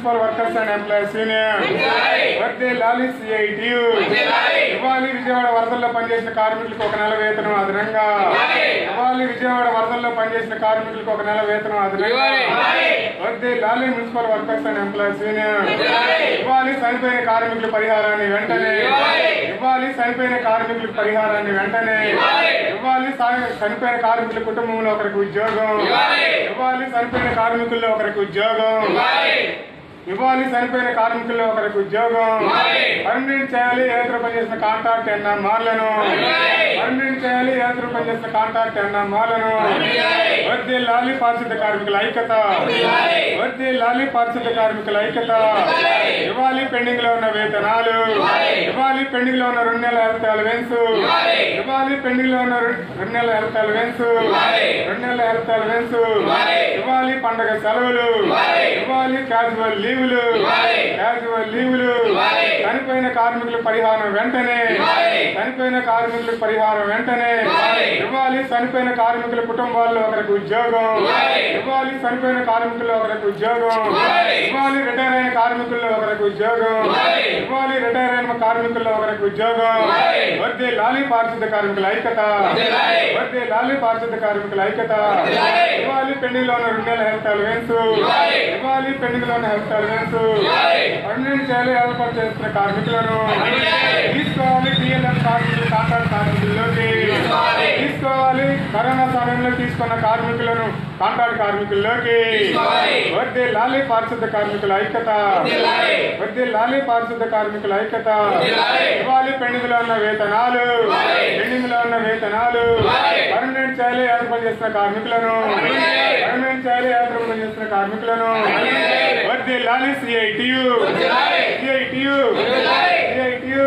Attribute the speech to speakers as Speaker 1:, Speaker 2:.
Speaker 1: Municipal workers and employees union వర్ధిల్లాలి CITU. ఇవ్వాలి విజయవాడ వరదల్లో పనిచేసిన కార్మికులకు 1 నెల వేతనం అదనంగా. ఇవ్వాలి విజయవాడ వరదల్లో పనిచేసిన కార్మికులకు 1 నెల వేతనం అదనంగా. వర్ధిల్లాలి municipal workers and employees union. ఇవ్వాలి చనిపోయిన కార్మికుల పరిహారాన్ని వెంటనే. ఇవ్వాలి చనిపోయిన కార్మికులకు పరిహారాన్ని వెంటనే. ఇవ్వాలి చనిపోయిన కార్మికుల కుటుంబంలో ఒకరికి ఉద్యోగం. ఇవ్వాలి చనిపోయిన కార్మికుల్లో ఒకరికి ఉద్యోగం. ఇవ్వాలి చనిపోయిన కార్మికుల్లో ఒకరికి ఉద్యోగం. పర్మనెంట్ చేయాలి ఏదైతే పనిచేసిన కాంట్రాక్ట్ ఎన్ఎంఆర్లను. పర్మనెంట్ చేయాలి ఏదైతే పనిచేసిన కాంట్రాక్ట్ ఎన్ఎంఆర్లను. వర్ధిల్లాలి పారిశుద్ధ కార్మికుల ఐక్యత. వర్ధిల్లాలి పారిశుద్ధ కార్మికుల ఐక్యత. ఇవ్వాలి పెండింగ్ లో ఉన్న వేతనాలు. ఇవ్వాలి పెండింగ్ లో ఉన్న 2 నెలల హెల్త్ అలవెన్స్. ఇవ్వాలి పెండింగ్ లో ఉన్న 2 నెలల హెల్త్ అలవెన్స్. 2 నెలల హెల్త్ అలవెన్స్. ఇవ్వాలి పండగ సెలవులు. ఇవ్వాలి క్యాజువల్ లీవులు. క్యాజువల్ లీవులు. చనిపోయిన కార్మికుల పరిహారం వెంటనే. చనిపోయిన కార్మికులకు పరిహారం వెంటనే. ఇవ్వాలి చనిపోయిన కార్మికుల కుటుంబాల్లో ఒకరికి ఉద్యోగం. ఇవ్వాలి చనిపోయిన కార్మికుల్లో ఒకరికి ఉద్యోగం. ఇవ్వాలి రిటైర్ అయిన కార్మికుల్లో ఒకరికి ఉద్యోగం. ఇవ్వాలి రిటైర్ అయిన కార్మికుల్లో ఒకరికి ఉద్యోగం. వర్ధిల్లాలి పారిశుద్ధ కార్మికుల ఐక్యత. వర్ధిల్లాలి పారిశుద్ధ కార్మికుల ఐక్యత. ఇవ్వాలి పెండింగ్ లో ఉన్న 2 నెలల హెల్త్ అలవెన్స్. ఇవ్వాలి పెండింగ్ లో ఉన్న హెల్త్ అలవెన్స్. పర్మనెంట్ చేయాలి ఏర్పాటు చేస్తున్న కార్మికులను తీసుకోవాలి. TLM కార్మికులు కాంట్రాక్ట్ కార్మికుల్లోకి తీసుకోవాలి. కరోనా సమయంలో తీసుకున్న కార్మికులను కాంట్రాక్ట్ కార్మికుల్లోకి. వర్ధిల్లాలి పారిశుద్ధ కార్మికుల ఐక్యత. వర్ధిల్లాలి పారిశుద్ధ కార్మికుల ఐక్యత. ఇవ్వాలి పెండింగ్ లో ఉన్న వేతనాలు. పెండింగ్ లో ఉన్న వేతనాలు. పర్మనెంట్ చేయాలి ఏర్పాటు చేస్తున్న కార్మికులను. పర్మనెంట్ చేయాలి ఏర్పాటు చేస్తున్న కార్మికులను. వర్ధిల్లాలి CITU. CITU. CITU.